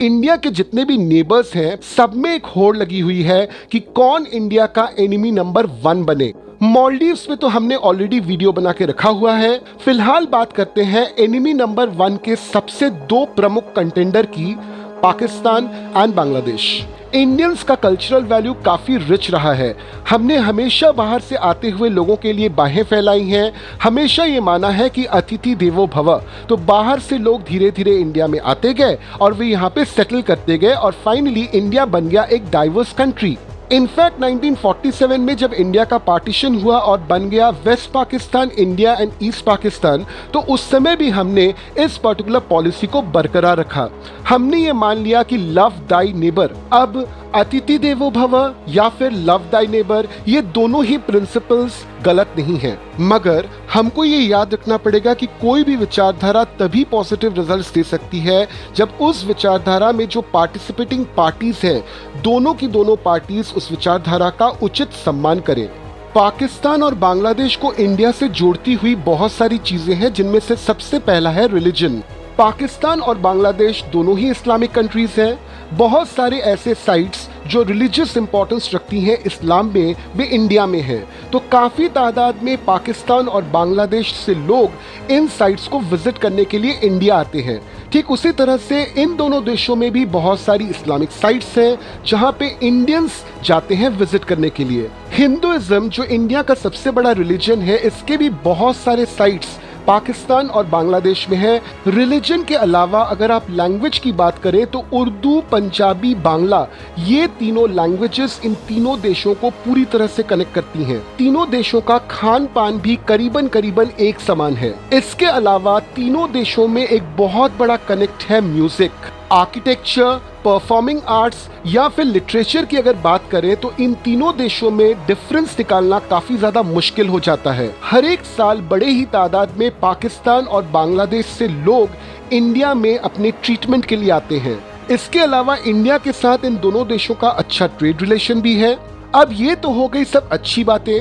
India के जितने भी नेबर्स हैं सब में एक होड़ लगी हुई है कि कौन इंडिया का एनिमी नंबर 1 बने। मालदीव्स में तो हमने ऑलरेडी वीडियो बना के रखा हुआ है। फिलहाल बात करते हैं एनिमी नंबर 1 के सबसे 2 प्रमुख कंटेंडर की, पाकिस्तान एंड बांग्लादेश। इंडियंस का कल्चरल वैल्यू काफ़ी रिच रहा है। हमने हमेशा बाहर से आते हुए लोगों के लिए बाहें फैलाई हैं। हमेशा ये माना है कि अतिथि देवो भव, तो बाहर से लोग धीरे धीरे इंडिया में आते गए और वे यहाँ पे सेटल करते गए और फाइनली इंडिया बन गया एक डाइवर्स कंट्री। इनफैक्ट 1947 में जब इंडिया का पार्टीशन हुआ और बन गया West Pakistan India and East Pakistan, तो उस समय भी हमने इस पर्टिकुलर पॉलिसी को बरकरार रखा। हमने ये मान लिया कि लव दाई नेबर। अब अतिथि देवो भव या फिर लव दाई नेबर, ये दोनों ही प्रिंसिपल्स गलत नहीं हैं, मगर हमको ये याद रखना पड़ेगा कि कोई भी विचारधारा तभी पॉजिटिव रिजल्ट्स दे सकती है जब उस विचारधारा में जो पार्टिसिपेटिंग पार्टीज हैं, दोनों की दोनों पार्टीज उस विचारधारा का उचित सम्मान करें। पाकिस्तान और बांग्लादेश को इंडिया से जोड़ती हुई बहुत सारी चीजें हैं, जिनमें से सबसे पहला है रिलीजन। पाकिस्तान और बांग्लादेश दोनों ही इस्लामिक कंट्रीज हैं। बहुत सारे ऐसे साइट्स जो रिलीजियस इंपॉर्टेंस रखती हैं इस्लाम में, वे इंडिया में हैं। तो काफ़ी तादाद में पाकिस्तान और बांग्लादेश से लोग इन साइट्स को विजिट करने के लिए इंडिया आते हैं। ठीक उसी तरह से इन दोनों देशों में भी बहुत सारी इस्लामिक साइट्स हैं जहां पे इंडियंस जाते हैं विजिट करने के लिए। हिंदुइज्म जो इंडिया का सबसे बड़ा रिलीजन है, इसके भी बहुत सारे साइट्स पाकिस्तान और बांग्लादेश में है। रिलीजन के अलावा अगर आप लैंग्वेज की बात करें तो उर्दू, पंजाबी, बांग्ला, ये तीनों लैंग्वेजेस इन तीनों देशों को पूरी तरह से कनेक्ट करती हैं। तीनों देशों का खान पान भी करीबन करीबन एक समान है। इसके अलावा तीनों देशों में एक बहुत बड़ा कनेक्ट है म्यूजिक, आर्किटेक्चर, परफॉर्मिंग आर्ट्स या फिर लिटरेचर की अगर बात करें तो इन तीनों देशों में डिफरेंस निकालना काफी ज्यादा मुश्किल हो जाता है। हर एक साल बड़े ही तादाद में पाकिस्तान और बांग्लादेश से लोग इंडिया में अपने ट्रीटमेंट के लिए आते हैं। इसके अलावा इंडिया के साथ इन दोनों देशों का अच्छा ट्रेड रिलेशन भी है। अब ये तो हो गई सब अच्छी बातें।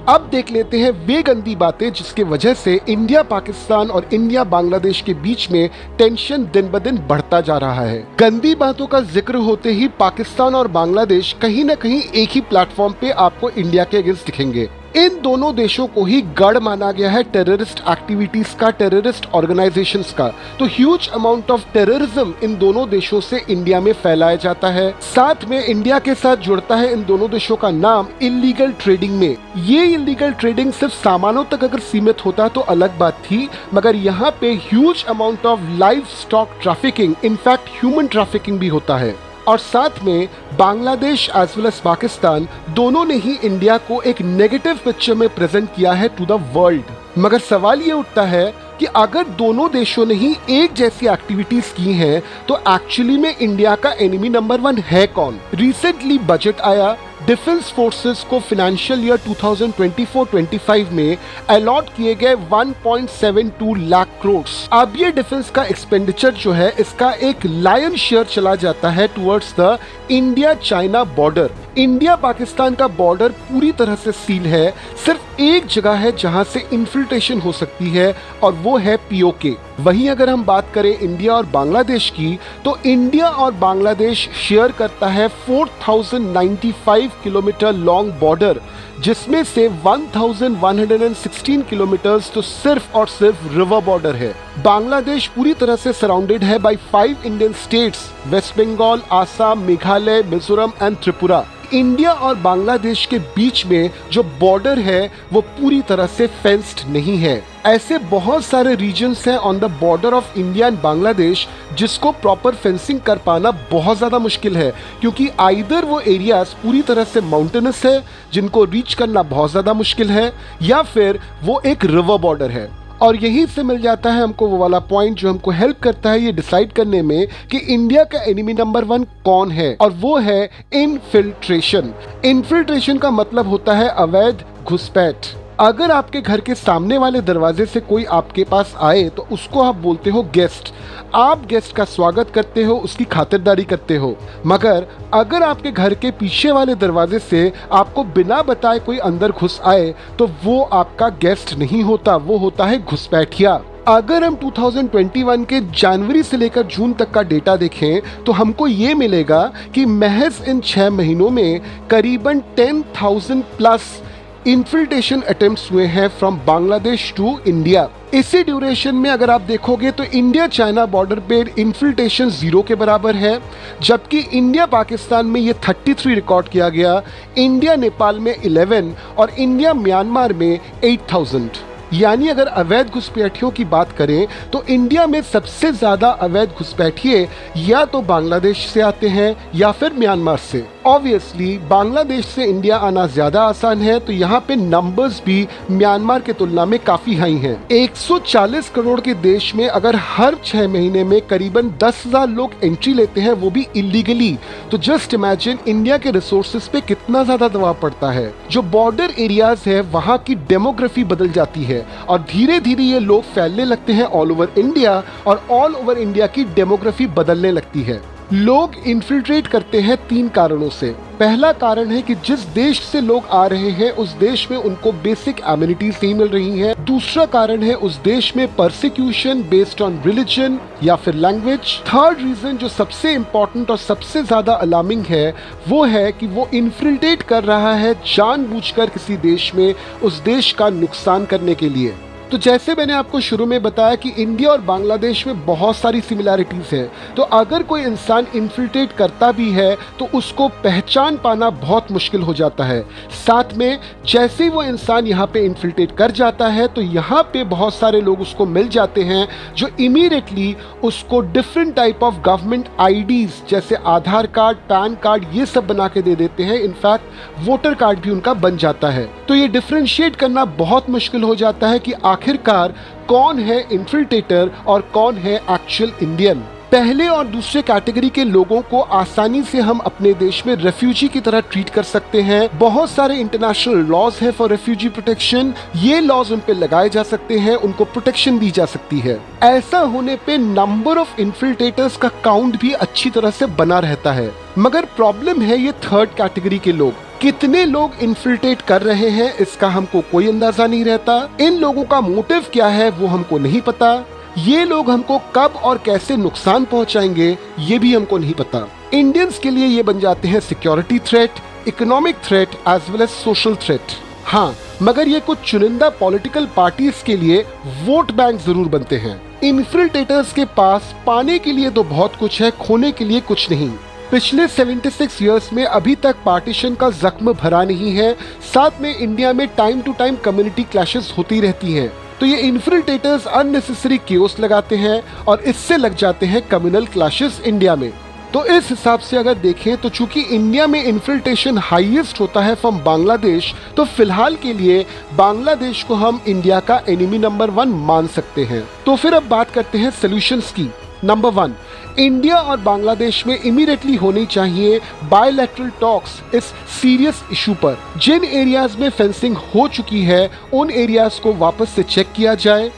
अब देख लेते हैं वे गंदी बातें जिसकी वजह से इंडिया पाकिस्तान और इंडिया बांग्लादेश के बीच में टेंशन दिन ब दिन बढ़ता जा रहा है। गंदी बातों का जिक्र होते ही पाकिस्तान और बांग्लादेश कहीं न कहीं एक ही प्लेटफॉर्म पे आपको इंडिया के अगेंस्ट दिखेंगे। इन दोनों देशों को ही गढ़ माना गया है टेररिस्ट एक्टिविटीज का, टेररिस्ट ऑर्गेनाइजेशंस का। तो huge amount of terrorism in दोनों देशों से इंडिया में फैलाया जाता है। साथ में इंडिया के साथ जुड़ता है इन दोनों देशों का नाम इलीगल ट्रेडिंग में। ये इलीगल ट्रेडिंग सिर्फ सामानों तक अगर सीमित होता तो अलग बात थी, मगर यहाँ पे huge amount of livestock trafficking, in fact human trafficking भी होता है। और साथ में Bangladesh as well as Pakistan दोनों ने ही इंडिया को एक नेगेटिव पिक्चर में प्रेजेंट किया है टू द वर्ल्ड। मगर सवाल ये उठता है कि अगर दोनों देशों ने ही एक जैसी एक्टिविटीज की हैं, तो एक्चुअली में इंडिया का एनिमी नंबर 1 है कौन? रिसेंटली बजट आया, डिफेंस फोर्सेस को फाइनेंशियल ईयर 2024-25 में अलॉट किए गए 1.72 लाख करोड़। अब ये डिफेंस का एक्सपेंडिचर जो है, इसका एक लायन शेयर चला जाता है towards the India China border. India Pakistan का बॉर्डर पूरी तरह से सील है। सिर्फ एक जगह है जहां से इन्फिल्ट्रेशन हो सकती है और वो है पीओके। वहीं अगर हम बात करें इंडिया और बांग्लादेश की, तो इंडिया और बांग्लादेश शेयर करता है 4095 किलोमीटर लॉन्ग बॉर्डर, जिसमें से 1116 किलोमीटर्स तो सिर्फ और सिर्फ रिवर बॉर्डर है। बांग्लादेश पूरी तरह से सराउंडेड है by 5 Indian states, West Bengal, Assam, Meghalaya, Mizoram and Tripura. India और बांग्लादेश के बीच में जो बॉर्डर है वो पूरी तरह से फेंस्ड नहीं है। ऐसे बहुत सारे रीजन्स हैं on the border of India and Bangladesh जिसको प्रॉपर फेंसिंग कर पाना बहुत ज़्यादा मुश्किल है, क्योंकि आइदर वो एरियाज पूरी तरह से माउंटेनस है जिनको रीच करना बहुत ज़्यादा मुश्किल है, या फिर वो एक रिवर बॉर्डर है। और यहीं से मिल जाता है हमको वो वाला पॉइंट जो हमको हेल्प करता है ये डिसाइड करने में कि इंडिया का एनिमी नंबर 1 कौन है, और वो है इनफिल्ट्रेशन। इनफिल्ट्रेशन का मतलब होता है अवैध घुसपैठ। अगर आपके घर के सामने वाले दरवाजे से कोई आपके पास आए तो उसको आप बोलते हो गेस्ट। आप गेस्ट का स्वागत करते हो, उसकी खातिरदारी करते हो। मगर अगर आपके घर के पीछे वाले दरवाजे से आपको बिना बताए कोई अंदर घुस आए तो वो आपका गेस्ट नहीं होता, वो होता है घुसपैठिया। अगर हम 2021 के जनवरी से लेकर जून तक का डेटा देखें तो हमको ये मिलेगा कि महज इन 6 महीनों में करीबन 10,000 प्लस इन्फिल्ट्रेशन अटेम्प्ट्स हुए हैं फ्रॉम बांग्लादेश टू इंडिया। इसी ड्यूरेशन में अगर आप देखोगे तो इंडिया चाइना बॉर्डर पे इन्फिल्ट्रेशन 0 के बराबर है, जबकि इंडिया पाकिस्तान में ये 33 रिकॉर्ड किया गया, इंडिया नेपाल में 11 और इंडिया म्यांमार में 8,000। यानी अगर अवैध घुसपैठियों की बात करें तो इंडिया में सबसे ज्यादा अवैध घुसपैठिए या तो बांग्लादेश से आते हैं या फिर म्यांमार से। ऑब्वियसली बांग्लादेश से इंडिया आना ज्यादा आसान है, तो यहाँ पे नंबर्स भी म्यांमार के तुलना में काफी हाई हैं। 140 करोड़ के देश में अगर हर 6 महीने में करीबन 10,000 लोग एंट्री लेते हैं, वो भी इलीगली, तो जस्ट इमेजिन इंडिया के रिसोर्सेज पे कितना ज्यादा दबाव पड़ता है। जो बॉर्डर एरियाज है वहाँ की डेमोग्राफी बदल जाती है और धीरे धीरे ये लोग फैलने लगते हैं ऑल ओवर इंडिया और ऑल ओवर इंडिया की डेमोग्राफी बदलने लगती है। लोग इन्फिल्ट्रेट करते हैं 3 कारणों से। पहला कारण है कि जिस देश से लोग आ रहे हैं उस देश में उनको बेसिक एमिनिटीज नहीं मिल रही हैं। दूसरा कारण है उस देश में परसिक्यूशन बेस्ड ऑन रिलीजन या फिर लैंग्वेज। थर्ड रीजन जो सबसे इंपॉर्टेंट और सबसे ज्यादा अलार्मिंग है वो है कि वो इन्फिल्ट्रेट कर रहा है जानबूझकर किसी देश में उस देश का नुकसान करने के लिए। तो जैसे मैंने आपको शुरू में बताया कि इंडिया और बांग्लादेश में बहुत सारी सिमिलैरिटीज हैं, तो अगर कोई इंसान इन्फिल्ट्रेट करता भी है तो उसको पहचान पाना बहुत मुश्किल हो जाता है। साथ में जैसे ही वो इंसान यहाँ पे इन्फिल्ट्रेट कर जाता है तो यहाँ पे बहुत सारे लोग उसको मिल जाते हैं जो इमीडिएटली उसको different type of government IDs जैसे आधार कार्ड, पैन कार्ड ये सब बना के दे देते हैं। इनफैक्ट वोटर कार्ड भी उनका बन जाता है। तो ये डिफरेंशिएट करना बहुत मुश्किल हो जाता है कि आखिरकार कौन है इन्फिल्ट्रेटर और कौन है एक्चुअल इंडियन। पहले और दूसरे कैटेगरी के लोगों को आसानी से हम अपने देश में रेफ्यूजी की तरह ट्रीट कर सकते हैं। बहुत सारे इंटरनेशनल लॉज है फॉर रेफ्यूजी प्रोटेक्शन, ये लॉज उन पे लगाए जा सकते हैं, उनको प्रोटेक्शन दी जा सकती है। ऐसा होने पे नंबर ऑफ इन्फिल्ट्रेटर्स का काउंट भी अच्छी तरह से बना रहता है। मगर प्रॉब्लम है ये थर्ड कैटेगरी के लोग। कितने लोग इन्फिल्ट्रेट कर रहे हैं इसका हमको कोई अंदाजा नहीं रहता। इन लोगों का मोटिव क्या है वो हमको नहीं पता। ये लोग हमको कब और कैसे नुकसान पहुंचाएंगे ये भी हमको नहीं पता। इंडियंस के लिए ये बन जाते हैं security threat, economic threat as well as social threat. हाँ, मगर ये कुछ चुनिंदा पॉलिटिकल पार्टीज के लिए वोट बैंक जरूर बनते हैं। इन्फिल्ट्रेटर्स के पास पाने के लिए तो बहुत कुछ है, खोने के लिए कुछ नहीं। पिछले 76 इयर्स में अभी तक पार्टीशन का जख्म भरा नहीं है। साथ में इंडिया में time to time community clashes होती रहती हैं। तो ये इन्फिल्ट्रेटर्स अननेसेसरी केओस लगाते हैं और इससे लग जाते हैं कम्युनल क्लैशेस इंडिया में। तो इस हिसाब से अगर देखें तो चूंकि इंडिया में इन्फिल्ट्रेशन हाईएस्ट होता है फ्रॉम बांग्लादेश, तो फिलहाल के लिए बांग्लादेश को हम इंडिया का एनिमी नंबर 1 मान सकते हैं। तो फिर अब बात करते हैं सॉल्यूशंस की। नंबर 1, इंडिया और बांग्लादेश में इमीडिएटली होनी चाहिए बायलैटरल टॉक्स इस सीरियस इशू पर। जिन एरियाज में फेंसिंग हो चुकी है उन एरियाज को वापस से चेक किया जाए।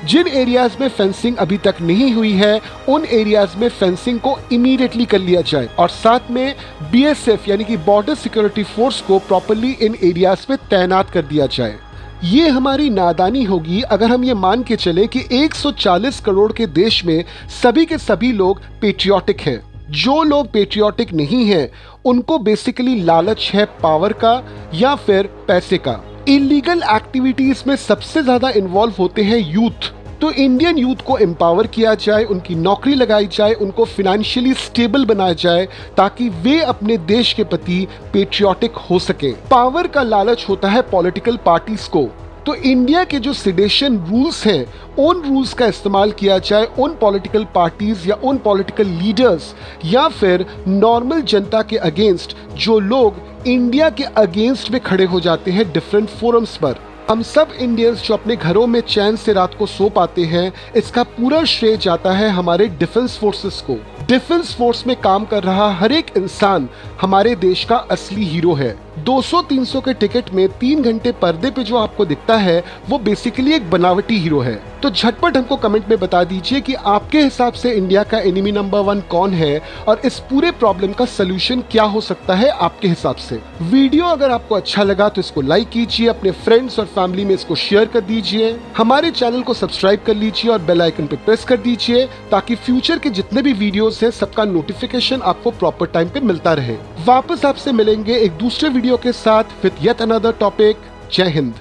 जिन एरियाज में फेंसिंग अभी तक नहीं हुई है उन एरियाज में फेंसिंग को इमीडिएटली कर लिया जाए और साथ में बीएसएफ यानी कि बॉर्डर सिक्योरिटी फोर्स को प्रॉपर्ली इन एरियाज में तैनात कर दिया जाए। ये हमारी नादानी होगी अगर हम ये मान के चले कि 140 करोड़ के देश में सभी के सभी लोग पेट्रियोटिक हैं। जो लोग पेट्रियोटिक नहीं हैं उनको बेसिकली लालच है पावर का या फिर पैसे का। इलीगल एक्टिविटीज में सबसे ज्यादा इन्वॉल्व होते हैं यूथ। तो इंडियन यूथ को एम्पावर किया जाए, उनकी नौकरी लगाई जाए, उनको फाइनेंशियली स्टेबल बनाया जाए ताकि वे अपने देश के प्रति पेट्रियोटिक हो सके। पावर का लालच होता है पॉलिटिकल पार्टीज को। तो इंडिया के जो सिडेशन रूल्स हैं उन रूल्स का इस्तेमाल किया जाए उन पॉलिटिकल पार्टीज या उन पॉलिटिकल लीडर्स या फिर नॉर्मल जनता के अगेंस्ट जो लोग इंडिया के अगेंस्ट में खड़े हो जाते हैं डिफरेंट फोरम्स पर। हम सब इंडियंस जो अपने घरों में चैन से रात को सो पाते हैं इसका पूरा श्रेय जाता है हमारे डिफेंस फोर्सेस को। डिफेंस फोर्स में काम कर रहा हर एक इंसान हमारे देश का असली हीरो है। 200-300 के टिकट में 3 घंटे पर्दे पे जो आपको दिखता है वो बेसिकली एक बनावटी हीरो है। तो झटपट हमको कमेंट में बता दीजिए कि आपके हिसाब से इंडिया का एनिमी नंबर 1 कौन है और इस पूरे प्रॉब्लम का सलूशन क्या हो सकता है आपके हिसाब से। वीडियो अगर आपको अच्छा लगा तो इसको लाइक कीजिए, अपने फ्रेंड्स और फैमिली में इसको शेयर कर दीजिए, हमारे चैनल को सब्सक्राइब कर लीजिए और बेल आइकन पे प्रेस कर दीजिए ताकि फ्यूचर के जितने भी वीडियोस हैं सबका नोटिफिकेशन आपको प्रॉपर टाइम पे मिलता रहे। वापस आपसे मिलेंगे एक दूसरे वीडियो के साथ विद येट अनदर टॉपिक। जय हिंद।